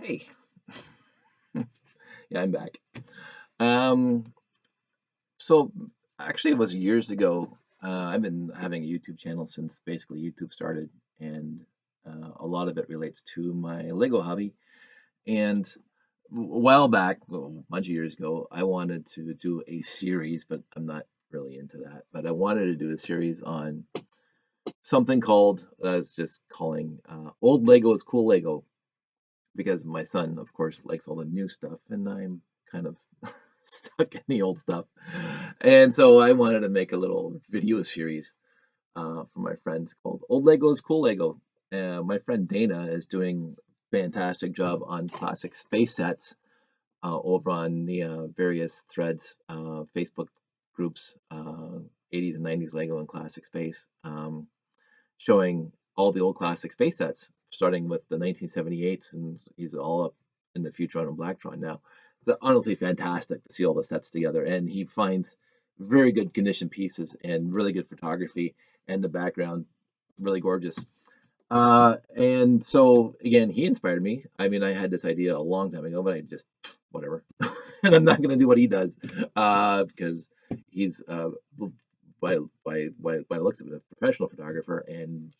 Hey, yeah, I'm back. Um, so actually, it was years ago. I've been having a YouTube channel since basically YouTube started, and a lot of it relates to my Lego hobby. And a while back, well, a bunch of years ago, I wanted to do a series, but I'm not really into that. But I wanted to do a series on something called, I was just calling Old Lego is Cool Lego, because my son, of course, likes all the new stuff, and I'm kind of stuck in the old stuff. And so I wanted to make a little video series for my friends called Old Legos, Cool Lego. My friend Dana is doing a fantastic job on classic space sets over on the various threads, Facebook groups, 80s and 90s Lego and classic space, showing all the old classic space sets, starting with the 1978s, and he's all up in the Futron and Blacktron now. It's honestly fantastic to see all the sets together, and he finds very good condition pieces and really good photography, and the background really gorgeous. And so again, he inspired me. I mean, I had this idea a long time ago, but I just whatever, and I'm not going to do what he does because he's by the looks of it, a professional photographer and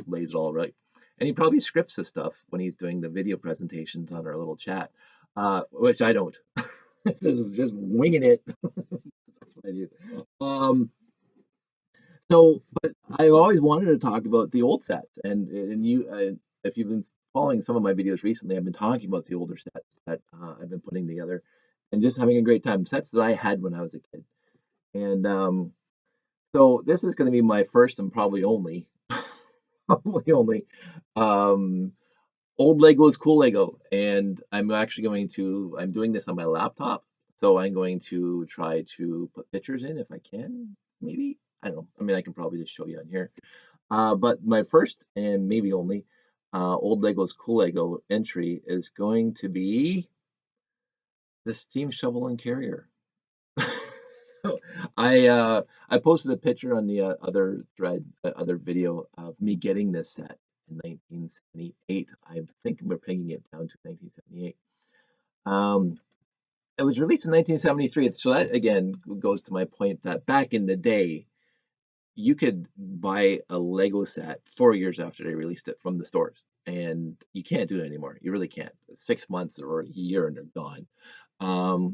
lays it all right. And he probably scripts his stuff when he's doing the video presentations on our little chat, which I don't. Just winging it. That's what I do. But I've always wanted to talk about the old sets, and if you've been following some of my videos recently, I've been talking about the older sets that I've been putting together, and just having a great time. Sets that I had when I was a kid, and so this is going to be my first and probably only, probably only, um, old Lego is cool Lego, and I'm doing this on my laptop, so I'm going to try to put pictures in if I can, maybe. I don't know. I mean, I can probably just show you on here. But my first and maybe only old Lego's cool Lego entry is going to be the steam shovel and carrier. So I posted a picture on the other thread, other video of me getting this set in 1978. I think we're pegging it down to 1978. Um, it was released in 1973, so that again goes to my point that back in the day, you could buy a Lego set 4 years after they released it from the stores, and you can't do it anymore. You really can't. 6 months or a year and they're gone.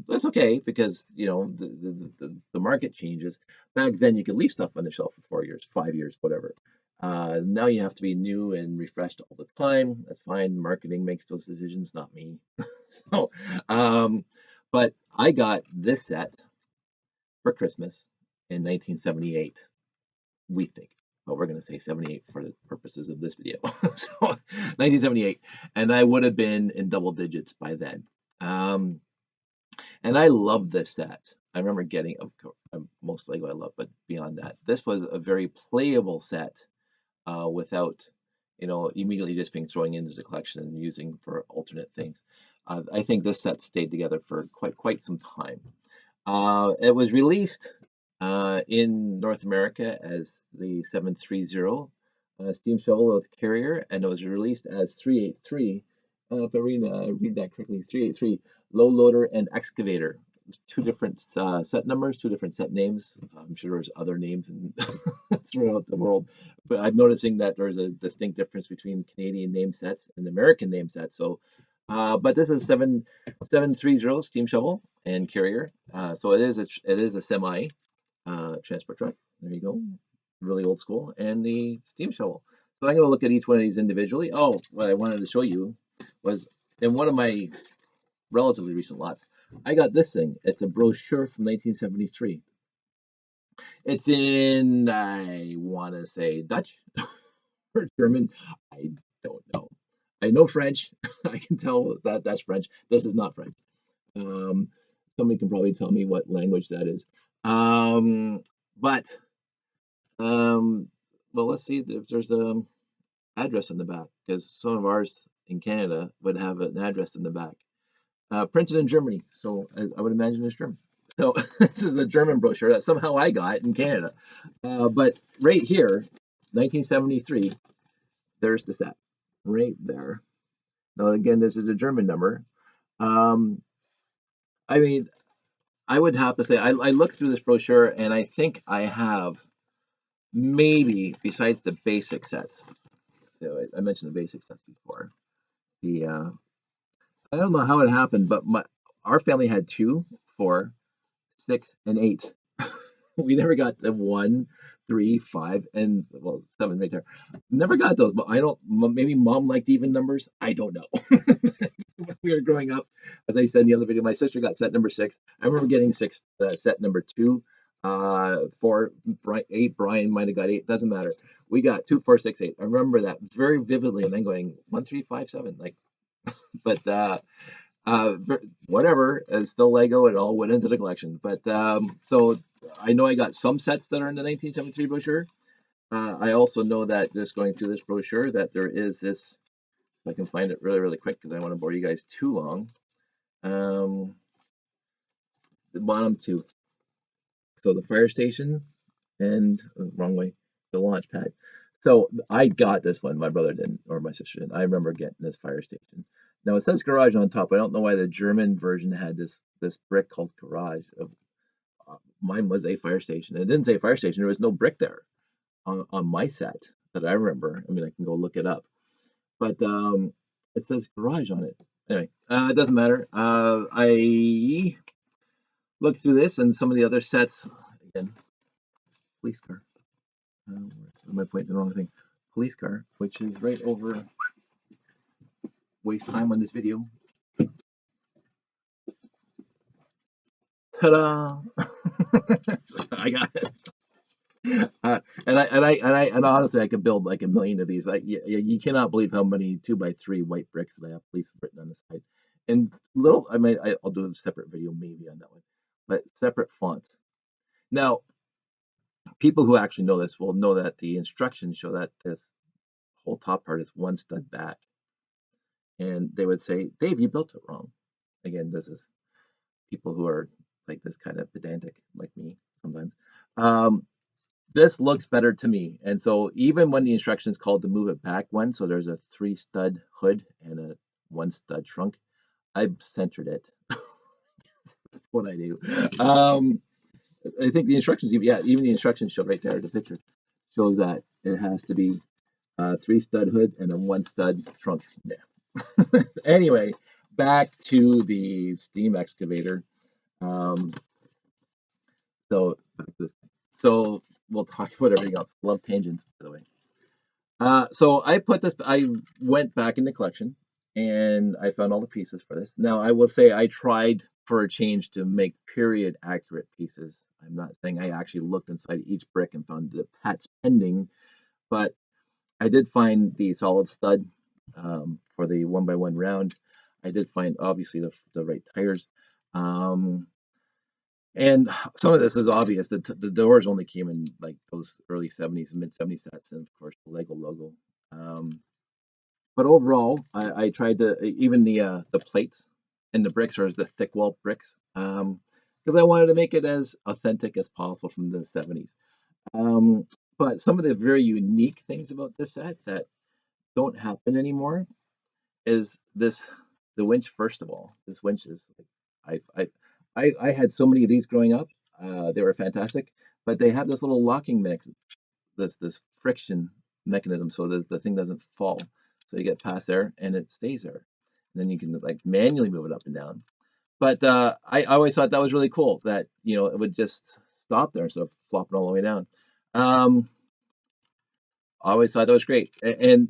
That's okay because the market changes. Back then, you could leave stuff on the shelf for 4 years, 5 years, whatever. Now you have to be new and refreshed all the time. That's fine. Marketing makes those decisions, not me. So, um, but I got this set for Christmas in 1978, we think, but we're going to say 78 for the purposes of this video. So 1978, and I would have been in double digits by then. Um, and I love this set. I remember getting, of course, most Lego I love, but beyond that, this was a very playable set without, immediately just being thrown into the collection and using for alternate things. I think this set stayed together for quite some time. It was released in North America as the 730 steam shovel with carrier, and it was released as 383. If I read that correctly, 383 low loader and excavator. Two different set numbers, two different set names. I'm sure there's other names throughout the world, but I'm noticing that there's a distinct difference between Canadian name sets and American name sets. So, but this is 730 steam shovel and carrier. So it is a semi transport truck. There you go. Really old school. And the steam shovel. So I'm going to look at each one of these individually. Oh, what I wanted to show you was in one of my relatively recent lots, I got this thing. It's a brochure from 1973. It's in, I want to say Dutch or German. I don't know. I know French. I can tell that that's French. This is not French. Um, Somebody can probably tell me what language that is. But Um, well, let's see if there's a address in the back, because some of ours in Canada would have an address in the back. Printed in Germany, so I would imagine it's German. So this is a German brochure that somehow I got in Canada. But right here, 1973, there's the set right there. Now, again, this is a German number. Um, I mean, I would have to say I looked through this brochure and I think I have maybe besides the basic sets. So I mentioned the basic sets before. The I don't know how it happened, but our family had 2, 4, 6, and 8. We never got the 1, 3, 5, and well 7 right there. Never got those, but I don't. Maybe mom liked even numbers. I don't know. When we were growing up, as I said in the other video, my sister got set number 6. I remember getting set number 2, 4, 8. Brian might have got 8. Doesn't matter. We got 2, 4, 6, 8. I remember that very vividly, and then going 1, 3, 5, 7. Like, but whatever. It's still Lego. It all went into the collection. But so I know I got some sets that are in the 1973 brochure. I also know that just going through this brochure that there is this. If I can find it really, really quick because I don't want to bore you guys too long. Um, the bottom 2. So the fire station and wrong way, the launch pad. So I got this one. My brother didn't, or my sister didn't. I remember getting this fire station. Now it says garage on top. I don't know why the German version had this brick called garage. Mine was a fire station. It didn't say fire station. There was no brick there on my set that I remember. I mean, I can go look it up, but it says garage on it. Anyway, it doesn't matter. I looked through this and some of the other sets. Again, police car. Am I pointing the wrong thing? Police car, which is right over. Waste time on this video. Ta-da! I got it. And honestly, I could build like a million of these. You cannot believe how many 2x3 white bricks that I have police written on the side. And little, I'll do a separate video maybe on that one, but separate fonts. Now, people who actually know this will know that the instructions show that this whole top part is 1 stud back. And they would say, Dave, you built it wrong. Again, this is people who are like this kind of pedantic, like me sometimes. This looks better to me. And so even when the instructions called to move it back 1, so there's a 3 stud hood and a 1 stud trunk, I centered it. That's what I do. I think the instructions, even the instructions show right there, the picture shows that it has to be a 3 stud hood and a 1 stud trunk. Yeah. Anyway, back to the steam excavator. Um, so back to this. So we'll talk about everything else. Love tangents, by the way. So I went back in the collection and I found all the pieces for this. Now, I will say I tried for a change to make period accurate pieces. I'm not saying I actually looked inside each brick and found the patch pending, but I did find the solid stud for the 1x1 round. I did find obviously the right tires. Um, and some of this is obvious. The doors only came in like those early 70s, mid 70s sets, and of course the Lego logo. Um, but overall, I tried to even the plates and the bricks are the thick wall bricks because I wanted to make it as authentic as possible from the 70s. But some of the very unique things about this set that don't happen anymore is the winch. First of all, this winch is like I had so many of these growing up. They were fantastic, but they have this little locking this friction mechanism so that the thing doesn't fall. So you get past there and it stays there. And then you can like manually move it up and down. But I always thought that was really cool that it would just stop there instead of flopping all the way down. I always thought that was great. And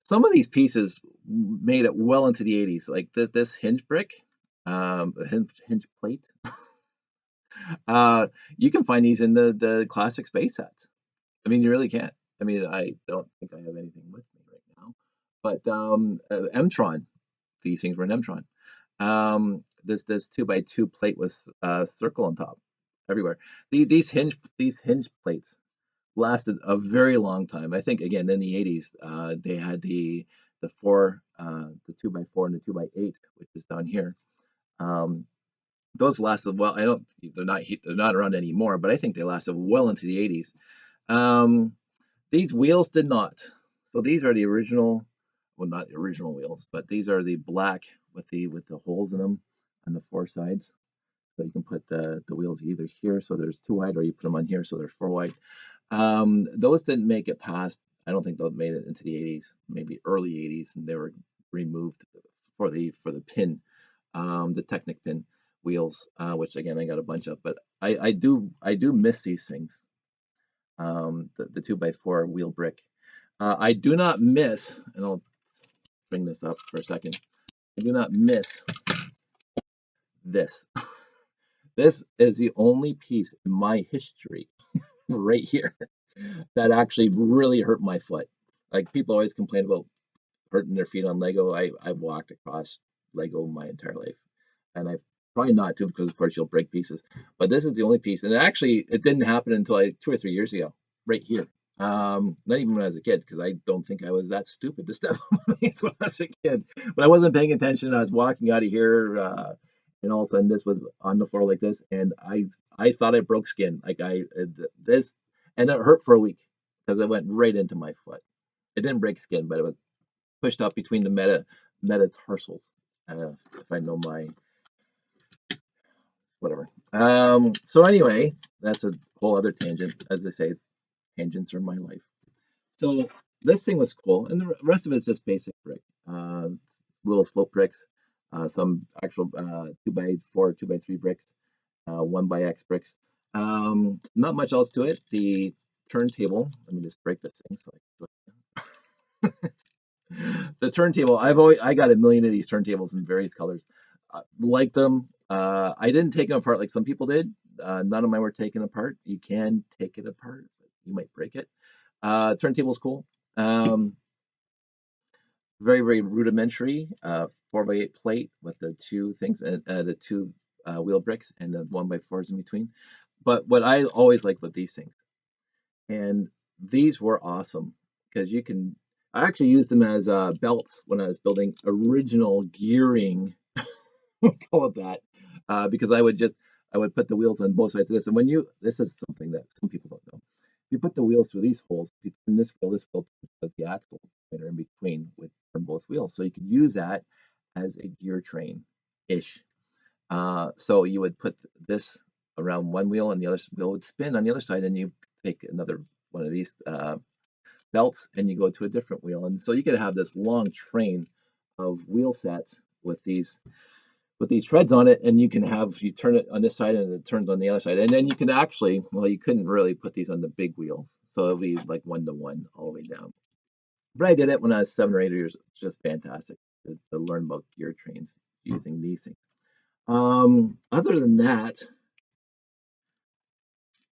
some of these pieces made it well into the 80s, like this hinge brick, hinge plate. You can find these in the classic space sets. I mean, you really can't. I mean, I don't think I have anything with me right now, but Mtron, these things were in Mtron. This 2x2 plate with circle on top everywhere. These hinge plates lasted a very long time. I think again in the 80s, they had the 2x4 and the 2x8, which is down here. Those lasted well. I don't. They're not around anymore, but I think they lasted well into the 80s. These wheels did not. So these are the original well, not the original wheels, but these are the black with the holes in them on the four sides. So you can put the wheels either here, so there's two wide, or you put them on here, so there's four wide. Those didn't make it past. I don't think those made it into the 80s, maybe early 80s, and they were removed for the pin, the Technic pin wheels, which again I got a bunch of. But I do miss these things, the two by four wheel brick. I do not miss, and I'll bring this up for a second. I do not miss this. This is the only piece in my history right here that actually really hurt my foot. Like people always complain about hurting their feet on Lego. I've walked across Lego my entire life, and I've probably not too because of course you'll break pieces. But this is the only piece, and actually it didn't happen until like 2 or 3 years ago, right here. Not even when I was a kid, because I don't think I was that stupid to step on these when I was a kid. But I wasn't paying attention. I was walking out of here, and all of a sudden this was on the floor like this, and I thought I broke skin. Like this, and it hurt for a week because it went right into my foot. It didn't break skin, but it was pushed up between the metatarsals. If I know my whatever. So anyway, that's a whole other tangent. As I say, tangents are my life. So this thing was cool, and the rest of it's just basic brick, little slope bricks, some actual 2x4, 2x3 bricks, 1x X bricks. Not much else to it. The turntable. Let me just break this thing so the turntable. I got a million of these turntables in various colors. Like them. I didn't take them apart like some people did. None of mine were taken apart. You can take it apart, but you might break it. Turntable's cool. Um, very, very rudimentary 4x8 plate with the two things and the two wheel bricks and the 1x4s in between. But what I always like with these things, and these were awesome because you can. I actually used them as belts when I was building original gearing, call it that, because I would put the wheels on both sides of this. And when you this is something that some people don't know. If you put the wheels through these holes, if you turn this wheel does the axle pointer in between with from both wheels. So you could use that as a gear train ish. So you would put this around one wheel and the other wheel would spin on the other side, and you take another one of these belts and you go to a different wheel. And so you could have this long train of wheel sets with these treads on it, and you turn it on this side and it turns on the other side. And then you can actually, well, you couldn't really put these on the big wheels, so it'll be like 1-to-1 all the way down. But I did it when I was 7 or 8 years. It's just fantastic to learn about gear trains using these things. Other than that,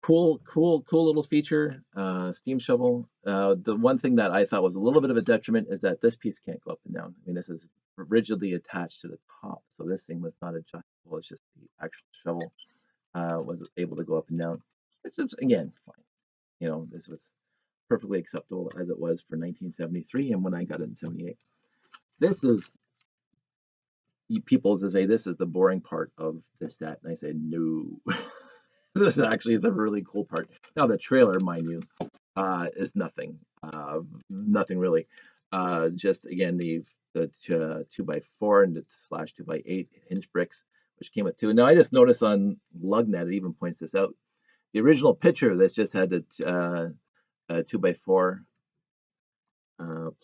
cool little feature. Steam shovel. The one thing that I thought was a little bit of a detriment is that this piece can't go up and down. I mean, this is rigidly attached to the top, so this thing was not adjustable. It's just the actual shovel was able to go up and down. It's just again fine. You know, this was perfectly acceptable as it was for 1973 and when I got it in 78. This is people to say this is the boring part of this that, and I say no. This is actually the really cool part. Now the trailer, mind you, is nothing, nothing really. Just again the 2x4 and the slash 2x8 hinge bricks, which came with two. Now I just noticed on Lugnet it even points this out. The original picture of this just had the 2x4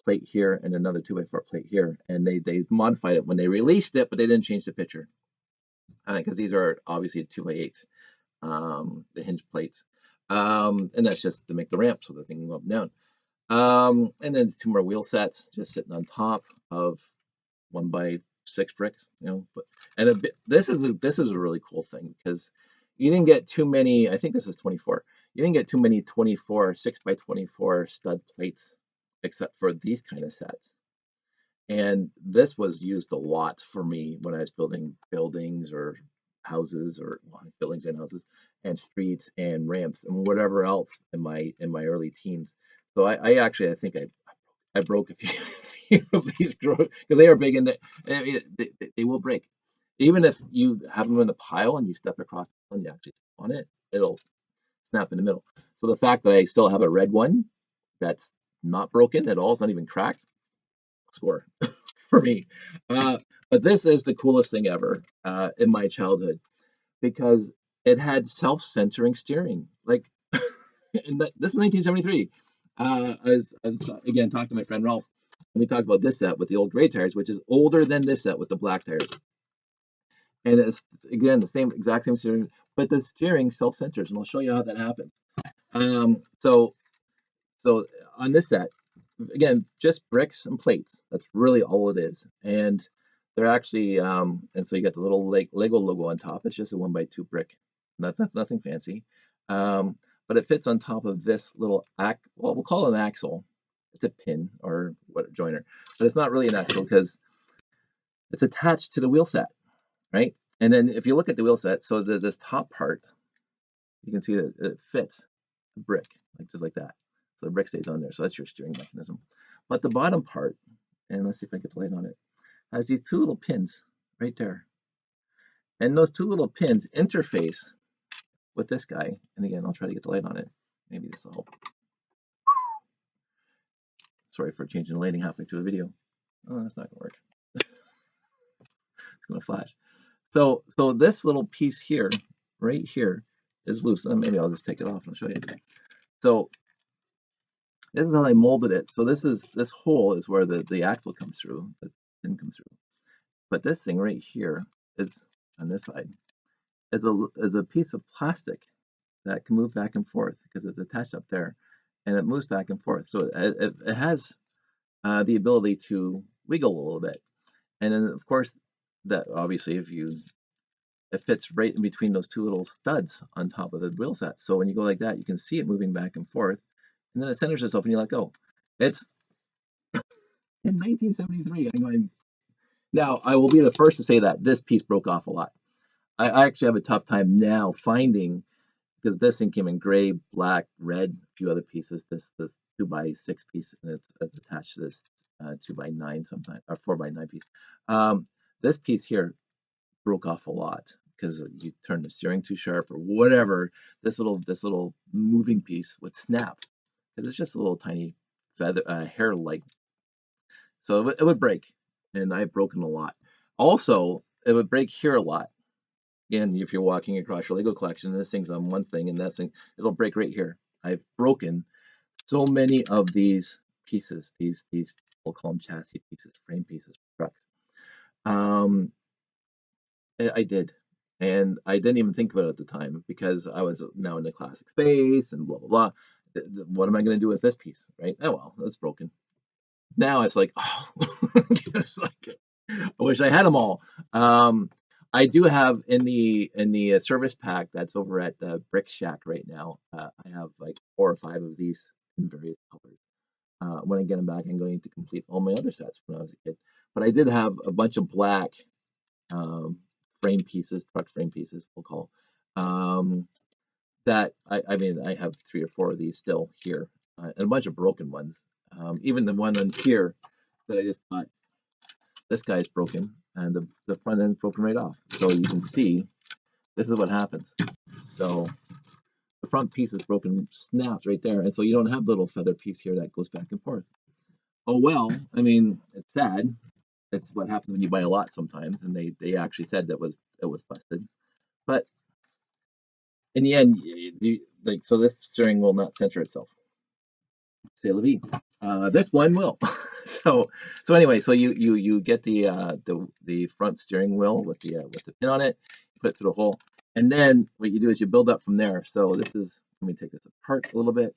plate here and another 2x4 plate here, and they modified it when they released it, but they didn't change the picture because these are obviously 2x8s, the hinge plates, and that's just to make the ramp so the thing can go up and down. And then two more wheel sets just sitting on top of 1x6 bricks, you know. And this is a really cool thing because you didn't get too many. I think this is 24. You didn't get too many 24 6x24 stud plates except for these kind of sets. And this was used a lot for me when I was building buildings or houses or well, buildings and houses and streets and ramps and whatever else in my early teens. So I think I broke a few, few of these because they are big and they will break. Even if you have them in a pile and you step across and you actually step on it, it'll snap in the middle. So the fact that I still have a red one that's not broken at all, it's not even cracked, score for me. Uh, but this is the coolest thing ever in my childhood because it had self-centering steering. Like, this is 1973. I was again talking to my friend Ralph, and we talked about this set with the old gray tires, which is older than this set with the black tires. And it's again the same exact same steering, but the steering self-centers, and I'll show you how that happens. So on this set, again, just bricks and plates. That's really all it is. And they're actually, and so you got the little Lego logo on top. It's just a 1x2 brick. That's nothing fancy. But it fits on top of this little well, we'll call it an axle. It's a pin or what joiner, but it's not really an axle because it's attached to the wheel set, right? And then if you look at the wheel set, so this top part, you can see that it fits a brick, like just like that. So the brick stays on there. So that's your steering mechanism. But the bottom part, and let's see if I get the light on it, has these two little pins right there. And those two little pins interface with this guy. And again, I'll try to get the light on it. Maybe this will help. Sorry for changing the lighting halfway through the video. Oh, that's not gonna work. It's gonna flash. So this little piece here, right here, is loose. Maybe I'll just take it off and I'll show you. So this is how I molded it. So this hole is where the axle comes through, the pin comes through. But this thing right here is on this side is a piece of plastic that can move back and forth because it's attached up there, and it moves back and forth. So it has the ability to wiggle a little bit. And then of course that obviously it fits right in between those two little studs on top of the wheel set. So when you go like that, you can see it moving back and forth, and then it centers itself and you let go. It's in 1973. I'm going, now I will be the first to say that this piece broke off a lot. I actually have a tough time now finding, because this thing came in gray, black, red, a few other pieces. This 2x6 piece, and it's attached to this 2x9 sometimes, or 4x9 piece. This piece here broke off a lot because you turn the steering too sharp or whatever. This little moving piece would snap because it's just a little tiny feather hair like, so it would break, and I've broken a lot. Also, it would break here a lot. Again, if you're walking across your Lego collection, this thing's on one thing, and that thing, it'll break right here. I've broken so many of these pieces, these we'll call them chassis pieces, frame pieces, trucks. I did, and I didn't even think of it at the time because I was now in the classic space and blah blah blah. What am I going to do with this piece, right? Oh well, it's broken. Now it's like, oh, just like, I wish I had them all. I do have in the service pack that's over at the Brick Shack right now. I have like 4 or 5 of these in various colors. When I get them back, I'm going to complete all my other sets when I was a kid. But I did have a bunch of black um, frame pieces, truck frame pieces, we'll call. That I mean, I have 3 or 4 of these still here, and a bunch of broken ones. Even the one on here that I just got, this guy's broken, and the front end's broken right off. So you can see this is what happens. So the front piece is broken, snaps right there, and so you don't have the little feather piece here that goes back and forth. Oh well, I mean, it's sad. It's what happens when you buy a lot sometimes, and they actually said that it was busted. But in the end, like, so this steering will not center itself. C'est la vie. This one will. So anyway, so you get the front steering wheel with the pin on it, you put it through the hole, and then what you do is you build up from there. So this is, let me take this apart a little bit.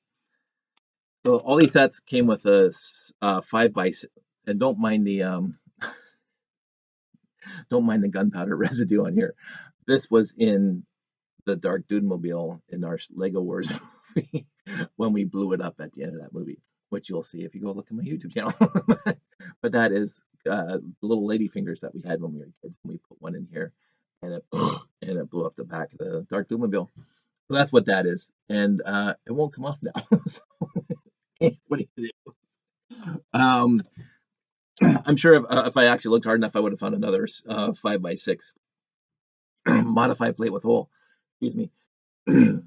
So all these sets came with a 5x6, and don't mind the gunpowder residue on here. This was in the Dark Dude Mobile in our Lego Wars movie when we blew it up at the end of that movie, which you'll see if you go look at my YouTube channel. But that is the little lady fingers that we had when we were kids. And we put one in here, and it blew up the back of the Dark Dude Mobile. So that's what that is, and it won't come off now. So, what do you do? I'm sure if I actually looked hard enough, I would have found another 5x6 modified plate with hole. Excuse me.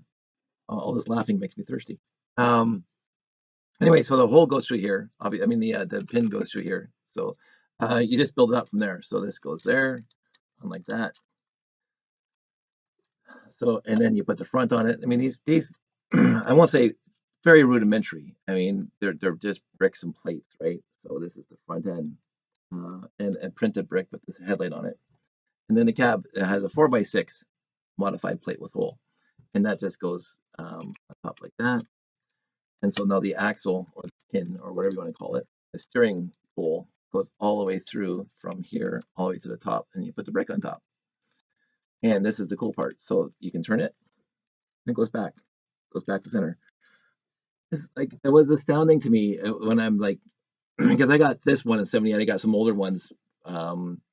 All this laughing makes me thirsty. Anyway, so the hole goes through here. I mean, the pin goes through here, So you just build it up from there. So this goes there, like that. So, and then you put the front on it. I mean, these I won't say very rudimentary. I mean, they're just bricks and plates, right? So this is the front end, and printed brick with this headlight on it. And then the cab, it has a 4x6 modified plate with hole, and that just goes on top like that. And so now the axle or pin or whatever you want to call it, the steering pole goes all the way through from here all the way to the top, and you put the brick on top. And this is the cool part. So you can turn it, and it goes back to center. It's like it was astounding to me when I'm like, because I got this one in '78, I got some older ones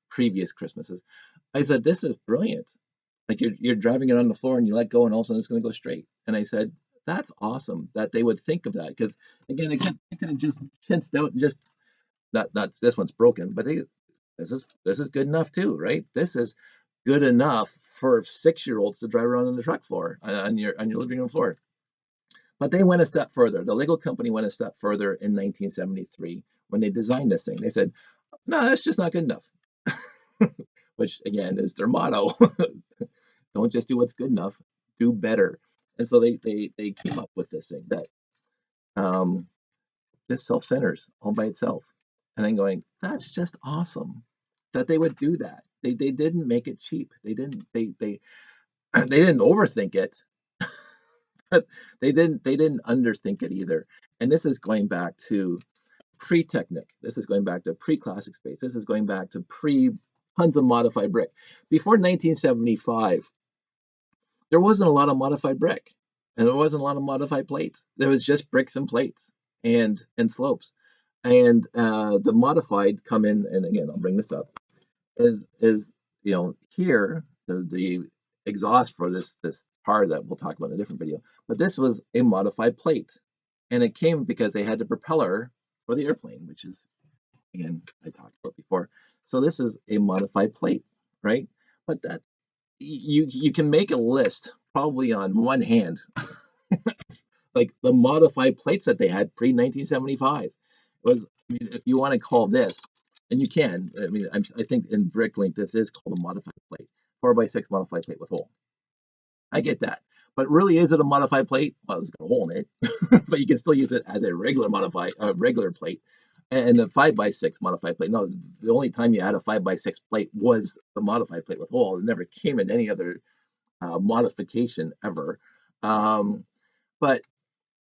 previous Christmases. I said, this is brilliant. Like you're driving it on the floor and you let go and all of a sudden it's going to go straight. And I said, that's awesome that they would think of that because again, they could have just chinced out and just that's this one's broken, but this is good enough too, right? This is good enough for 6-year-olds to drive around on the truck floor on your living room floor. But they went a step further. The Lego company went a step further in 1973 when they designed this thing. They said, no, that's just not good enough. Which again is their motto. Don't just do what's good enough, do better. And so they came up with this thing that just self-centers all by itself. And I'm going, that's just awesome that they would do that. They didn't make it cheap. They they didn't overthink it, but they didn't underthink it either. And this is going back to pre-Technic. This is going back to pre-Classic Space. This is going back to pre tons of modified brick. Before 1975, there wasn't a lot of modified brick, and there wasn't a lot of modified plates. There was just bricks and plates and slopes. And the modified come in, and again, I'll bring this up, is here the exhaust for this car that we'll talk about in a different video. But this was a modified plate, and it came because they had the propeller for the airplane, which is again I talked about before. So this is a modified plate, right? But that you can make a list probably on one hand, like the modified plates that they had pre 1975. It was, I mean, if you want to call this, and you can, I mean, I think in Bricklink this is called a modified plate, 4x6 modified plate with hole. I get that. But really, is it a modified plate? Well, it's got a hole in it, but you can still use it as a regular plate. And the 5x6 modified plate. No, the only time you had a 5x6 plate was the modified plate with hole. It never came in any other modification ever. But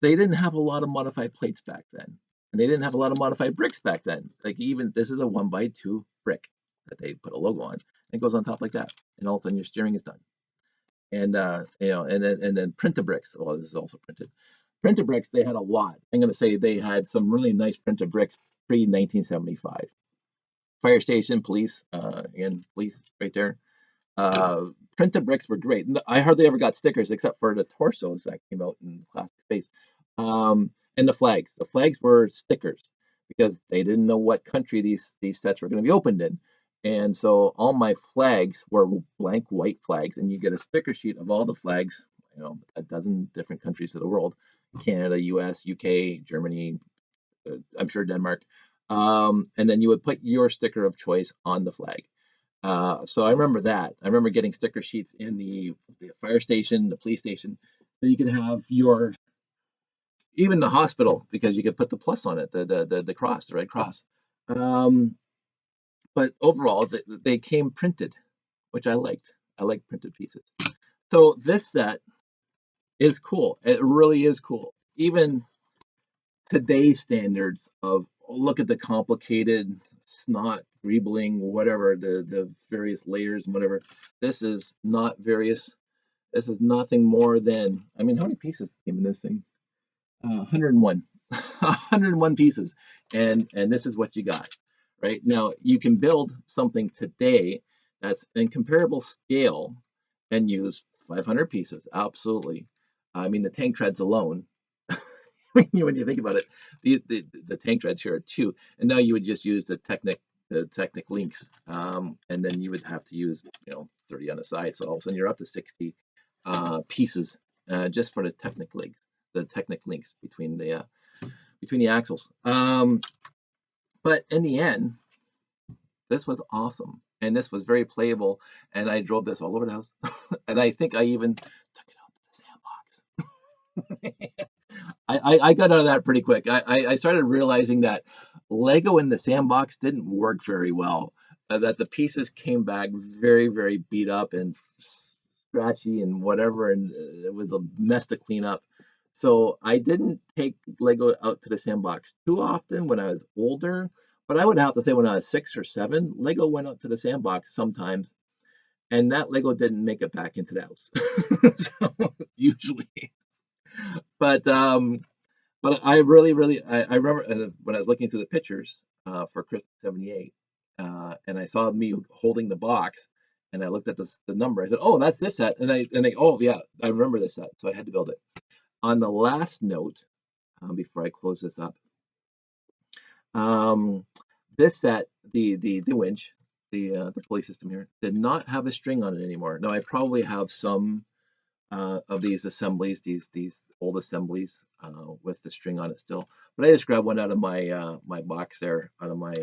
they didn't have a lot of modified plates back then, and they didn't have a lot of modified bricks back then. Like even this is a 1x2 brick that they put a logo on. It goes on top like that, and all of a sudden your steering is done. And and then printed bricks. Well, this is also printed. Printed bricks, they had a lot. I'm going to say they had some really nice printed bricks pre 1975. Fire station, police, again, police right there. Printed bricks were great. I hardly ever got stickers except for the torsos that came out in Classic Space. And the flags. The flags were stickers because they didn't know what country these sets were going to be opened in. And so all my flags were blank white flags, and you get a sticker sheet of all the flags, a dozen different countries of the world: Canada, US, UK, Germany, I'm sure Denmark. And then you would put your sticker of choice on the flag. So I remember that. I remember getting sticker sheets in the fire station, the police station, so you could have even the hospital because you could put the plus on it, the cross, the red cross. But overall, they came printed, which I liked. I like printed pieces. So this set is cool. It really is cool. Even today's standards of look at the complicated snot, greebling, whatever, the various layers and whatever. This is not various. This is nothing more than, I mean, how many pieces came in this thing? 101. 101 pieces. And this is what you got. Right? Now, you can build something today that's in comparable scale and use 500 pieces. Absolutely. I mean, the tank treads alone, when you think about it, the tank treads here are 2, and now you would just use the Technic links, and then you would have to use 30 on the side, so all of a sudden you're up to 60 pieces just for the Technic links between the axles. But in the end, this was awesome, and this was very playable, and I drove this all over the house, and I think I even took it out to the sandbox. I got out of that pretty quick. I started realizing that Lego in the sandbox didn't work very well. That the pieces came back very, very beat up and scratchy and whatever, and it was a mess to clean up. So I didn't take Lego out to the sandbox too often when I was older, but I would have to say when I was 6 or 7, Lego went out to the sandbox sometimes, and that Lego didn't make it back into the house. So, usually, but I really, really, I remember when I was looking through the pictures for Christmas '78, and I saw me holding the box, and I looked at the number. I said, "Oh, that's this set," oh yeah, I remember this set, so I had to build it. On the last note, before I close this up, um, this set, the winch, the pulley system here, did not have a string on it anymore. Now I probably have some of these assemblies, these old assemblies with the string on it still. But I just grabbed one out of my box there, out of my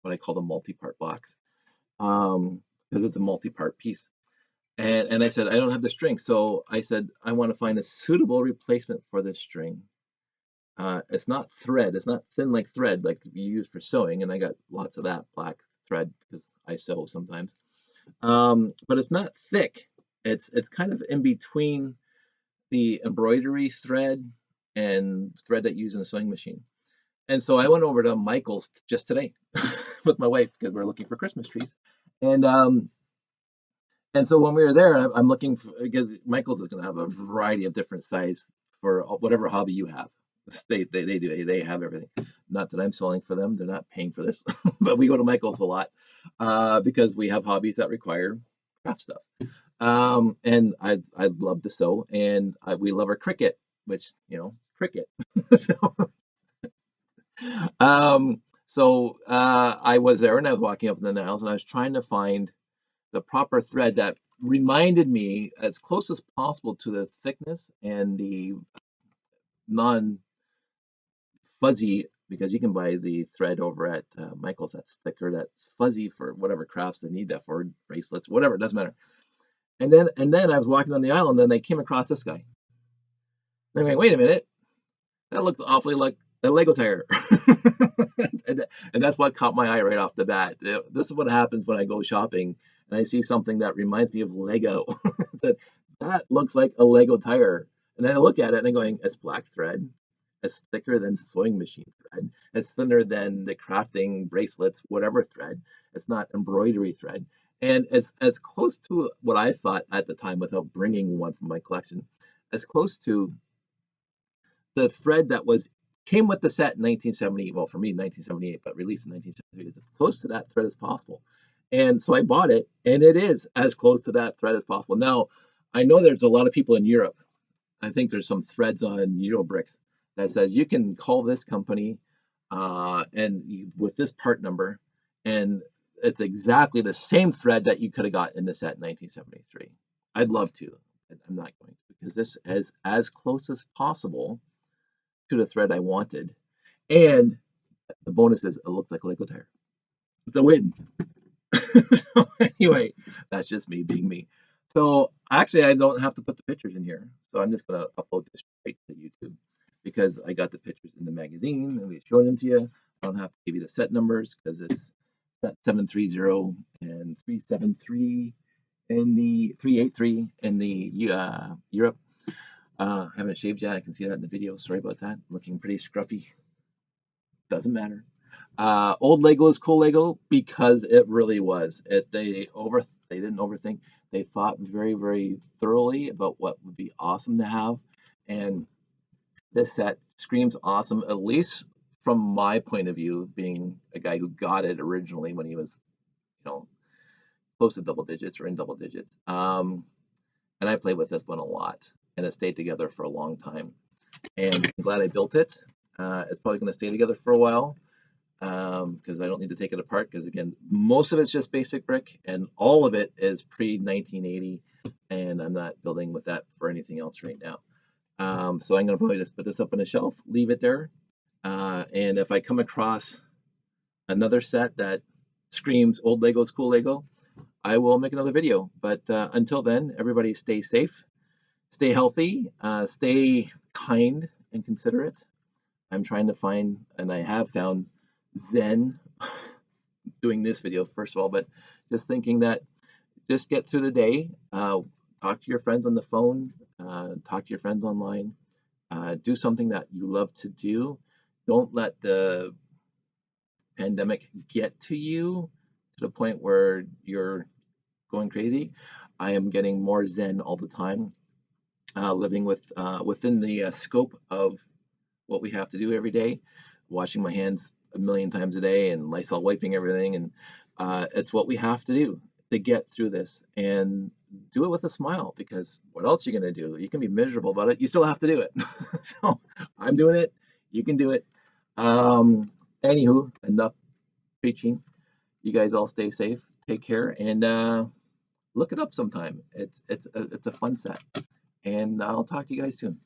what I call the multi-part box, because it's a multi-part piece. And I said I don't have the string, so I said I want to find a suitable replacement for this string. It's not thread, it's not thin like thread like you use for sewing, and I got lots of that black thread because I sew sometimes. But it's not thick. It's kind of in between the embroidery thread and thread that you use in a sewing machine. And so I went over to Michael's just today with my wife because we're looking for Christmas trees. And um, and so when we were there, I'm looking for, because Michael's is going to have a variety of different size for whatever hobby you have. They do, they have everything. Not that I'm selling for them, they're not paying for this, but we go to Michael's a lot because we have hobbies that require craft stuff. And I love to sew, and we love our cricket, which cricket. So, I was there, and I was walking up in the aisles, and I was trying to find the proper thread that reminded me as close as possible to the thickness and the non fuzzy, because you can buy the thread over at Michael's that's thicker, that's fuzzy for whatever crafts they need that for, bracelets, whatever, it doesn't matter. And then I was walking down the aisle, and then I came across this guy. And I'm like, wait a minute, that looks awfully like a Lego tire. and that's what caught my eye right off the bat. This is what happens when I go shopping and I see something that reminds me of Lego. That looks like a Lego tire. And then I look at it and I'm going, it's black thread. It's thicker than sewing machine thread. It's thinner than the crafting bracelets, whatever thread. It's not embroidery thread. And as close to what I thought at the time, without bringing one from my collection, as close to the thread that was came with the set in 1970. Well, for me, 1978, but released in 1973. As close to that thread as possible. And so I bought it, and it is as close to that thread as possible. Now, I know there's a lot of people in Europe. I think there's some threads on Eurobricks that says you can call this company with this part number, and it's exactly the same thread that you could have got in the set in 1973. I'd love to, but I'm not going to, because this is as close as possible to the thread I wanted. And the bonus is it looks like a Lego tire. It's a win. So anyway, that's just me being me. So actually, I don't have to put the pictures in here. So I'm just going to upload this straight to YouTube because I got the pictures in the magazine and we showed them to you. I don't have to give you the set numbers because it's set 730 and 373 and the 383 in the Europe. I haven't shaved yet. I can see that in the video. Sorry about that. Looking pretty scruffy. Doesn't matter. Old Lego is cool Lego because it really was. They didn't overthink. They thought very, very thoroughly about what would be awesome to have, and this set screams awesome. At least from my point of view, being a guy who got it originally when he was, close to double digits or in double digits. And I played with this one a lot, and it stayed together for a long time. And I'm glad I built it. It's probably going to stay together for a while because I don't need to take it apart because, again, most of it's just basic brick and all of it is pre-1980, and I'm not building with that for anything else right now. So I'm going to probably just put this up on a shelf, leave it there, and if I come across another set that screams old Lego's cool Lego, I will make another video. But until then, everybody stay safe, stay healthy, stay kind and considerate. I'm trying to find, and I have found, Zen doing this video, first of all, but just thinking that just get through the day, talk to your friends on the phone, talk to your friends online, do something that you love to do. Don't let the pandemic get to you to the point where you're going crazy. I am getting more zen all the time, living within the scope of what we have to do every day, washing my hands a million times a day and Lysol wiping everything, and it's what we have to do to get through this, and do it with a smile, because what else are you going to do? You can be miserable about it, you still have to do it. So I'm doing it, you can do it. Anywho, enough preaching. You guys all stay safe, take care, and look it up sometime. It's a fun set, and I'll talk to you guys soon.